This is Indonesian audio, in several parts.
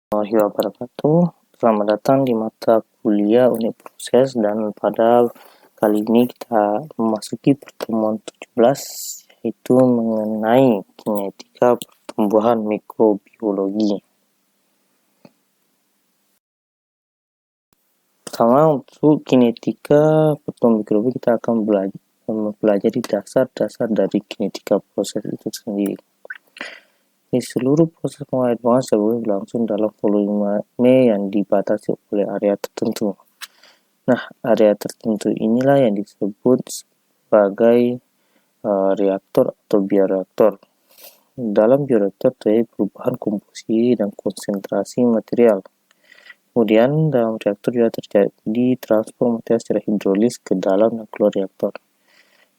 Warahmatullahi wabarakatuh. Selamat datang di mata kuliah unit proses, dan pada kali ini kita memasuki pertemuan 17, yaitu mengenai kinetika pertumbuhan mikrobiologi. Pertama, untuk kinetika pertumbuhan mikrobiologi kita akan mempelajari dasar-dasar dari kinetika proses itu sendiri. Di seluruh proses pengairan sebelum berlangsung dalam volume yang dibatasi oleh area tertentu. Nah, area tertentu inilah yang disebut sebagai reaktor atau bioreaktor. Dalam bioreaktor terjadi perubahan komposisi dan konsentrasi material. Kemudian dalam reaktor juga terjadi transfer material secara hidrolis ke dalam dan keluar reaktor.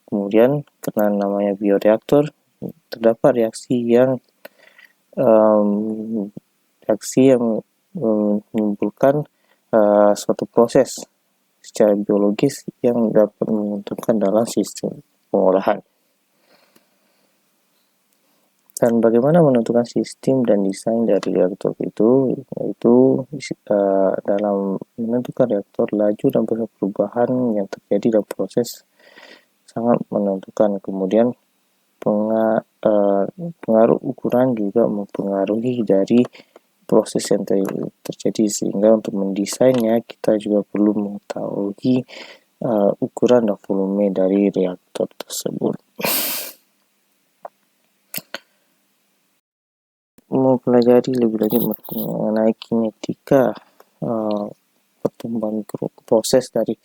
Kemudian karena namanya bioreaktor, terdapat reaksi yang menimbulkan suatu proses secara biologis yang dapat menguntungkan dalam sistem pengolahan. Dan bagaimana menentukan sistem dan desain dari reaktor itu, yaitu dalam menentukan reaktor, laju dan perubahan yang terjadi dalam proses sangat menentukan. Kemudian pengaruh ukuran juga mempengaruhi dari proses yang terjadi, sehingga untuk mendesainnya kita juga perlu mengetahui ukuran dan volume dari reaktor tersebut. Mempelajari lebih lanjut mengenai kinetika pertumbuhan proses dari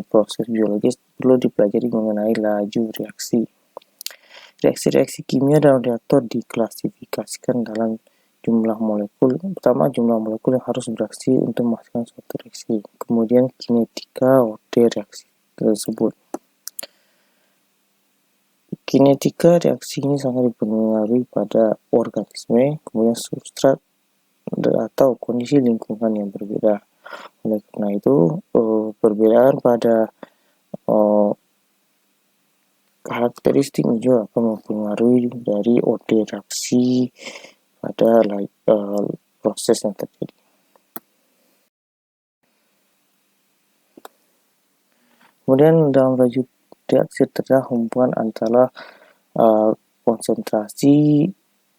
proses biologis, perlu dipelajari mengenai laju reaksi. Reaksi-reaksi kimia dalam reaktor diklasifikasikan dalam jumlah molekul. Pertama, jumlah molekul yang harus bereaksi untuk menghasilkan suatu reaksi. Kemudian kinetika orde reaksi tersebut. Kinetika reaksi ini sangat dipengaruhi pada organisme, kemudian substrat atau kondisi lingkungan yang berbeda. Oleh karena itu, perbedaan pada karakteristik juga akan mempengaruhi dari orde reaksi pada proses yang terjadi. Kemudian dalam laju reaksi terdapat hubungan antara konsentrasi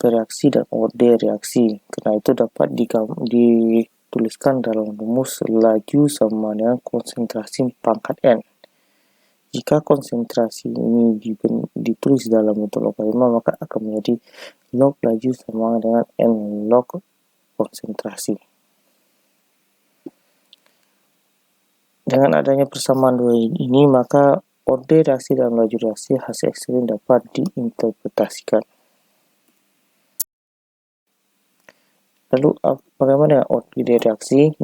reaksi dan orde reaksi. Karena itu dapat dituliskan dalam rumus laju sama dengan konsentrasi pangkat N. Jika konsentrasi ini ditulis dalam bentuk logaritma, maka akan menjadi log laju sama dengan N log konsentrasi. Dengan adanya persamaan dua ini, maka orde reaksi dan laju reaksi hasil ekstrim dapat diinterpretasikan. Lalu bagaimana orde reaksi?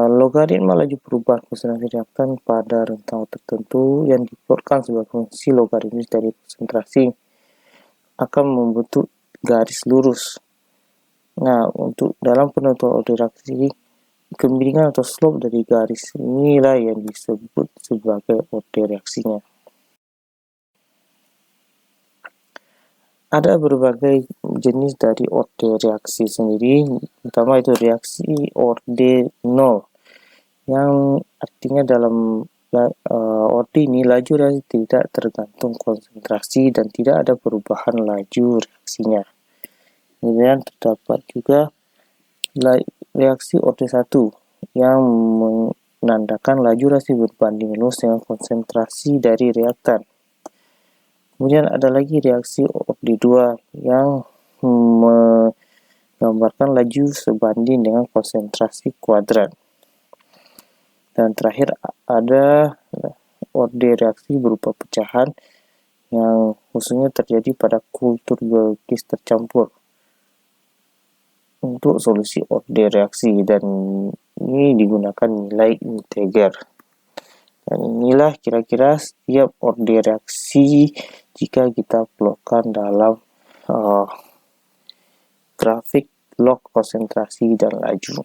Logaritma laju perubahan konsentrasi reaktan pada rentang tertentu yang diplotkan sebagai fungsi logaritmis dari konsentrasi akan membentuk garis lurus. Nah, untuk dalam penentuan orde reaksi, kemiringan atau slope dari garis inilah yang disebut sebagai orde reaksinya. Ada berbagai jenis dari orde reaksi sendiri. Pertama itu reaksi orde 0, yang artinya dalam orde ini laju reaksi tidak tergantung konsentrasi dan tidak ada perubahan laju reaksinya. Kemudian terdapat juga reaksi orde 1 yang menandakan laju reaksi berbanding lurus dengan konsentrasi dari reaktan. Kemudian ada lagi reaksi orde 2 yang menggambarkan laju sebanding dengan konsentrasi kuadrat. Dan terakhir ada orde reaksi berupa pecahan yang khususnya terjadi pada kultur biologis tercampur untuk solusi orde reaksi, dan ini digunakan nilai integer. Dan inilah kira-kira setiap orde reaksi jika kita plotkan dalam grafik log konsentrasi dan laju.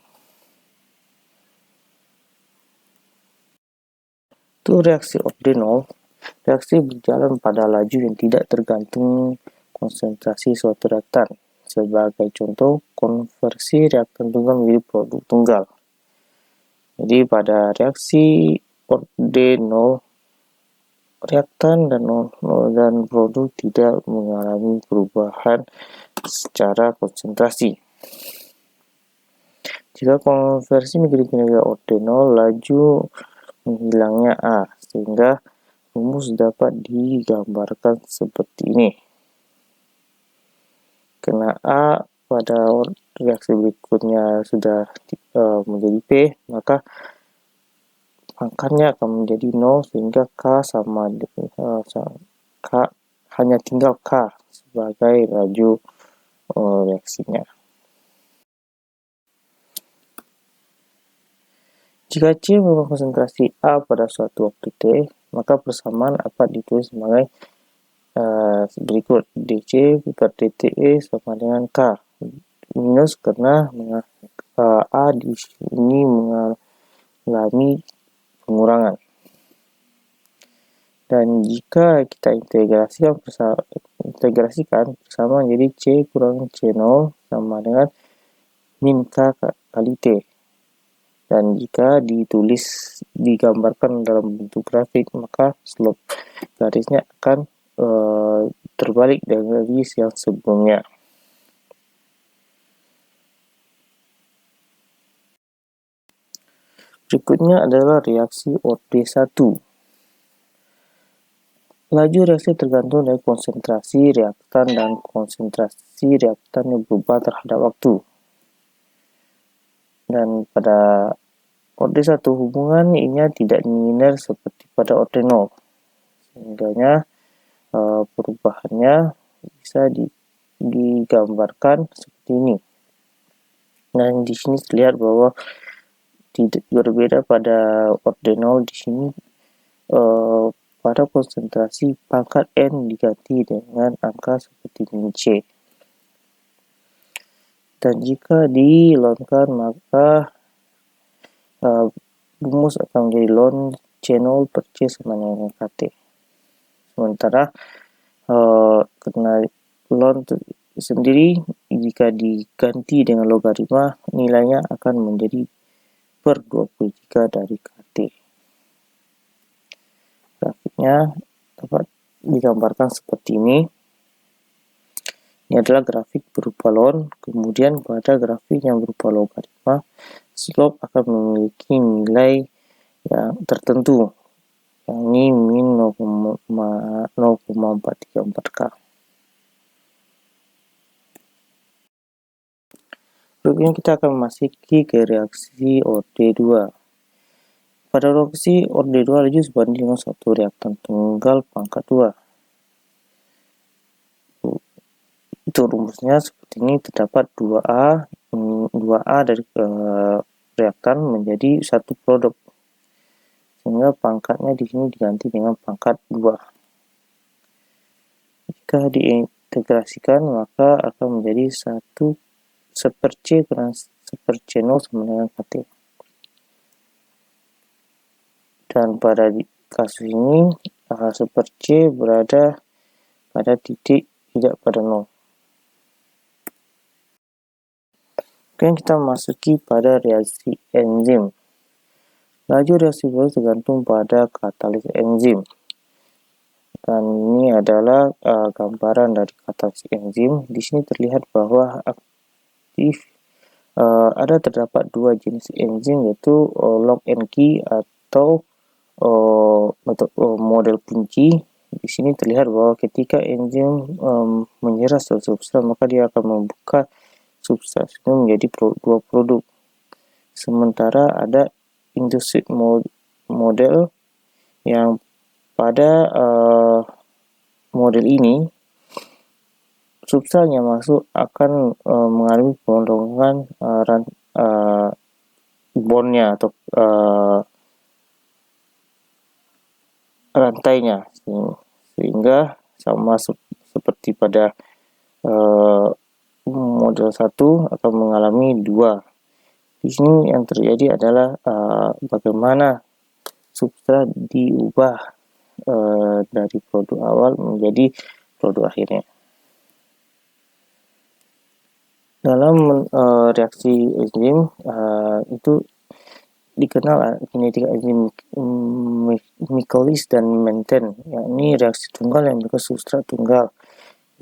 Itu reaksi orde 0. Reaksi berjalan pada laju yang tidak tergantung konsentrasi suatu reaktan, Sebagai contoh, konversi reaktan tunggal menjadi produk tunggal. Jadi pada reaksi ordinal, reaktan dan produk tidak mengalami perubahan secara konsentrasi. Jika konversi menjadi kinetika ordinal, laju menghilangnya A, sehingga rumus dapat digambarkan seperti ini. Karena A pada reaksi berikutnya sudah menjadi P, maka pangkatnya akan menjadi 0 sehingga K sama K hanya tinggal K sebagai laju reaksinya. Jika C merupakan konsentrasi A pada suatu waktu T, maka persamaan dapat ditulis sebagai berikut. DC per DTE sama dengan K minus karena A di sini mengalami pengurangan. Dan jika kita integrasikan persamaan jadi C kurang C0 sama dengan min K kali T. Dan jika digambarkan dalam bentuk grafik, maka slope garisnya akan terbalik dari yang sebelumnya. Berikutnya adalah reaksi OD1. Laju reaksi tergantung dari konsentrasi reaktan dan konsentrasi reaktan yang berubah terhadap waktu. Dan pada OD1 hubungan ini tidak linear seperti pada OD0. Sehingga perubahannya bisa digambarkan seperti ini. Dan di sini terlihat bahwa tidak berbeda pada ordinal. Di sini pada konsentrasi pangkat N diganti dengan angka seperti min C. Dan jika dilonkan maka rumus akan menjadi ln C0 per C sama dengan KT. Sementara karena ln sendiri jika diganti dengan logaritma nilainya akan menjadi per 23 dari KT. Grafiknya dapat digambarkan seperti ini. Ini adalah grafik berupa ln, kemudian pada grafik yang berupa logaritma, slope akan memiliki nilai yang tertentu, yakni min 0,434K. Berikutnya kita akan memasuki ke reaksi OD2. Pada reaksi OD2 laju sebanding dengan satu reaktan tunggal pangkat 2. Itu rumusnya seperti ini, terdapat 2A dari reaktan menjadi satu produk. Sehingga pangkatnya di sini diganti dengan pangkat 2. Jika diintegrasikan maka akan menjadi 1 per C kurang 1 per C0 sama dengan KT. Dan pada kasus ini 1 per C berada pada titik tidak pada 0. Kemudian kita masuki pada reaksi enzim. Laju reaksi tergantung pada katalis enzim. Dan ini adalah gambaran dari katalis enzim. Di sini terlihat bahwa terdapat dua jenis enzim, yaitu lock and key atau model kunci. Di sini terlihat bahwa ketika enzim menyerap substrat, maka dia akan membuka substrat itu menjadi dua produk. Sementara ada induced model yang pada model ini substrat yang masuk akan mengalami pendorongan bondnya atau rantainya, sehingga sama seperti pada model 1 akan mengalami 2. Di sini yang terjadi adalah bagaimana substrat diubah dari produk awal menjadi produk akhirnya. Dalam reaksi enzim itu dikenal kinetika enzim Michaelis dan Menten, yakni reaksi tunggal yang memiliki substrat tunggal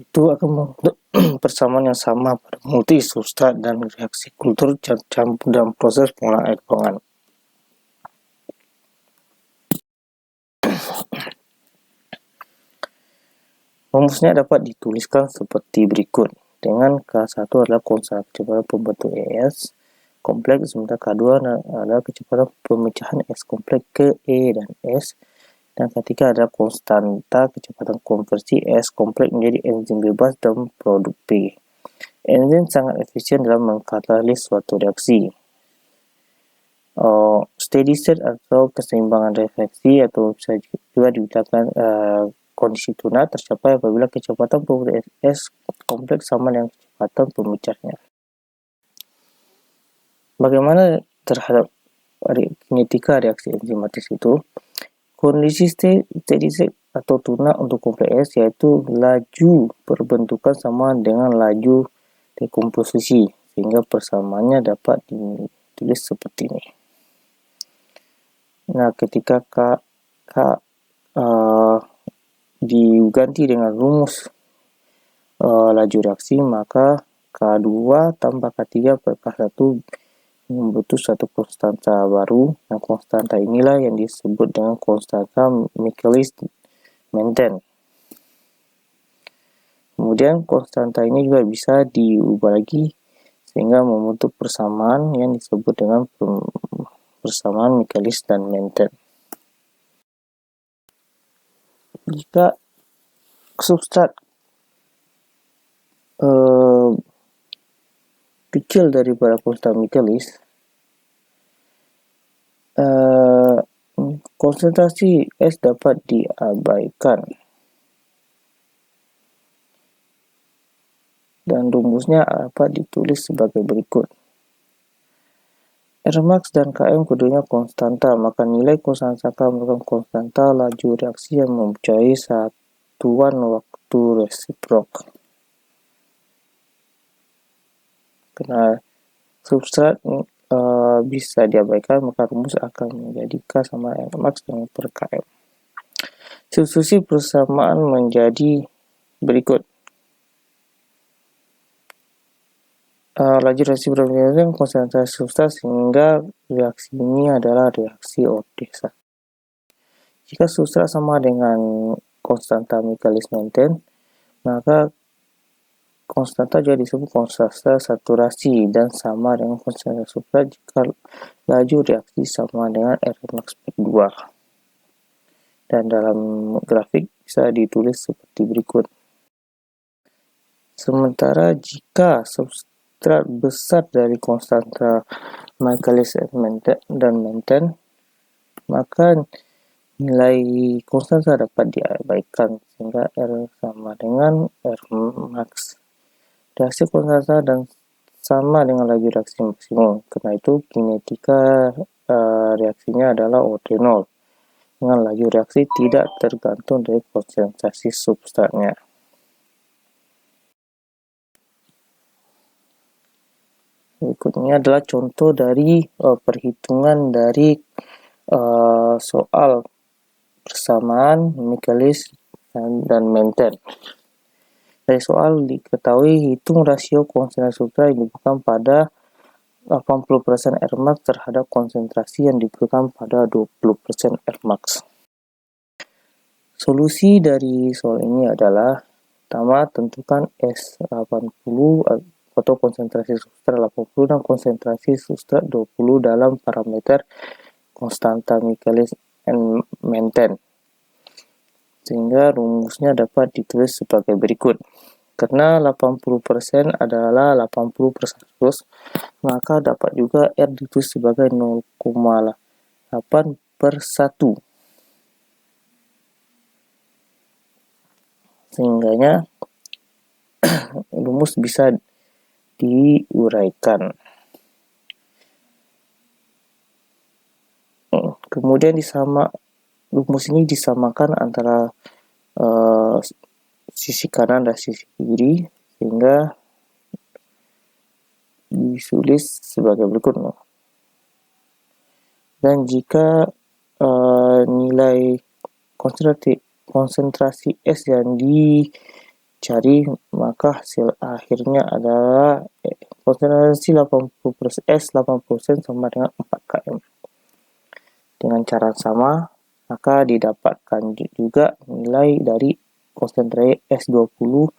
itu akan membentuk persamaan yang sama pada multi substrat dan reaksi kultur campur dalam proses pengolahan air ruangan. Rumusnya dapat dituliskan seperti berikut. Dengan K1 adalah konstan kecepatan pembentuk ES kompleks, sementara K2 adalah kecepatan pemecahan S kompleks ke E dan S, dan ketiga adalah konstanta kecepatan konversi S kompleks menjadi enzim bebas dan produk P. Enzim sangat efisien dalam mengkatalis suatu reaksi. Steady state atau keseimbangan reaksi atau bisa juga dikatakan kondisi tuna tercapai apabila kecepatan pembentuk S kompleks sama dengan kecepatan pemecahnya. Bagaimana terhadap kinetika reaksi enzimatis itu? Kondisi steady state atau tuna untuk kompleks S yaitu laju perbentukan sama dengan laju dekomposisi, sehingga persamaannya dapat ditulis seperti ini. Nah, ketika K diganti dengan rumus laju reaksi, maka K2 tambah K3 per K1 membentuk suatu konstanta baru. Nah, konstanta inilah yang disebut dengan konstanta Michaelis-Menten. Kemudian konstanta ini juga bisa diubah lagi sehingga membentuk persamaan yang disebut dengan persamaan Michaelis dan Menten. Jika substrat kecil daripada konstan Michaelis, konsentrasi S dapat diabaikan. Dan rumusnya dapat ditulis sebagai berikut. Rmax dan Km keduanya konstanta, maka nilai konstanta merupakan konstanta laju reaksi yang mempunyai satuan waktu resiprok. Karena substrat bisa diabaikan, maka rumus akan menjadi K sama Rmax dengan per Km. Substitusi persamaan menjadi berikut. Laju reaksi berbeda konsentrasi substrat sehingga reaksi ini adalah reaksi OD1. Jika substrat sama dengan konstanta Michaelis-Menten, maka konstanta juga disebut konstanta saturasi dan sama dengan konstanta substrat jika laju reaksi sama dengan Rmax per 2. Dan dalam grafik bisa ditulis seperti berikut. Sementara jika substrat besar dari konstanta Michaelis dan Menten, maka nilai konstanta dapat diabaikan sehingga R sama dengan Rmax. Reaksi konstanta dan sama dengan laju reaksi maksimum. Karena itu kinetika reaksinya adalah OD0 dengan laju reaksi tidak tergantung dari konsentrasi substratnya. Berikutnya adalah contoh dari perhitungan dari soal persamaan Michaelis dan Menten. Dari soal diketahui hitung rasio konsentrasi substrat yang dibutuhkan pada 80% Rmax terhadap konsentrasi yang dibutuhkan pada 20% Rmax. Solusi dari soal ini adalah pertama, tentukan S80 atau konsentrasi substrat 80 dan konsentrasi substrat 20 dalam parameter konstanta Michaelis and Menten. Sehingga rumusnya dapat ditulis sebagai berikut. Karena 80% adalah 80 per 100, maka dapat juga R ditulis sebagai 0,8 per 1. Sehingganya rumus bisa diuraikan. Kemudian rumus ini disamakan antara sisi kanan dan sisi kiri, sehingga ditulis sebagai berikut. Dan jika nilai konsentrasi S yang dicari, maka hasil akhirnya adalah konsentrasi 80% S 80% sama dengan 4 km. Dengan cara sama, maka didapatkan juga nilai dari konsentrasi S20,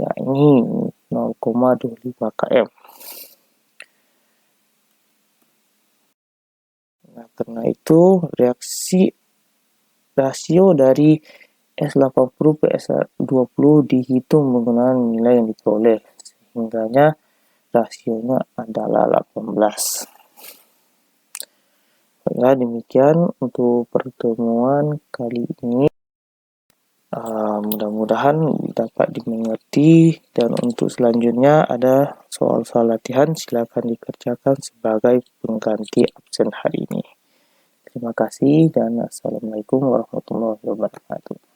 yakni 0,25 km. Nah, karena itu rasio dari S80 ke S20 dihitung menggunakan nilai yang diperoleh, sehingga rasionya adalah 18. Ya, demikian untuk pertemuan kali ini. Mudah-mudahan dapat dimengerti, dan untuk selanjutnya ada soal-soal latihan, silakan dikerjakan sebagai pengganti absen hari ini. Terima kasih dan assalamualaikum warahmatullahi wabarakatuh.